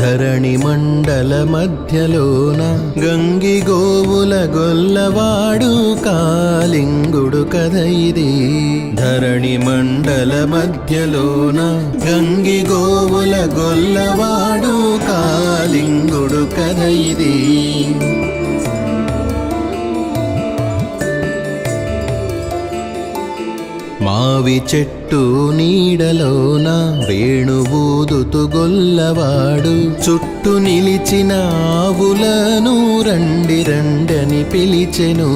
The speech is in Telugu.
ధరణి మండల మధ్యలోన గంగి గోవుల గొల్లవాడు కాలింగుడు కథ ఇది. ధరణి మండల మధ్యలోన గంగి గోవుల గొల్లవాడు కాలింగుడు కథ ఇది. మావి చెట్టు నీడలోన వేణువూదుతు గొల్లవాడు చుట్టూ నిలిచిన ఆవులను రండి రండని పిలిచెను.